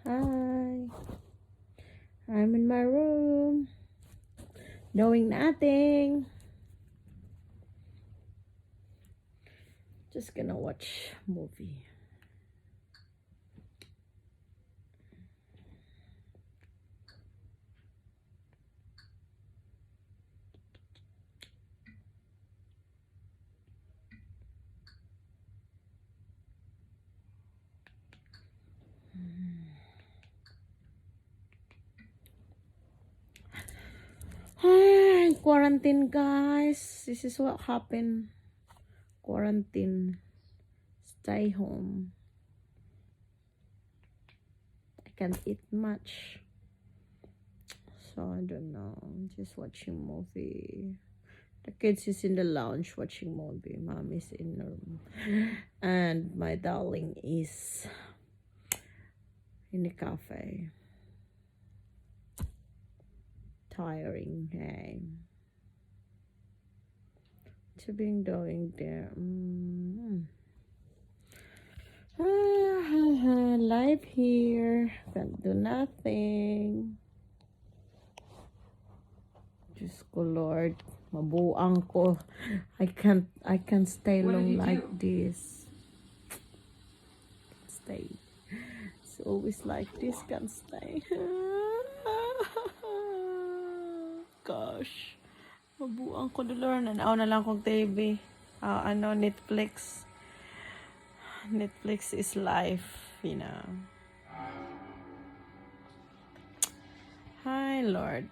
Hi. I'm in my room. Doing nothing. Just gonna watch movie. Hi, quarantine guys. This is what happened. Quarantine. Stay home. I can't eat much. So I don't know. Just watching movie. The kids is in the lounge watching movie. Mom is in the room. And my darling is in the cafe. Tiring, hey. What you been doing there? Life here. Can't do nothing. Diyos ko Lord. Mabuang ko. I can't stay long like this. Can't stay. It's always like this. Can't stay. Gosh. Mabuang ko na Lord. Nanaw na lang kong TV. Netflix. Netflix is life, you know. Hi, Lord.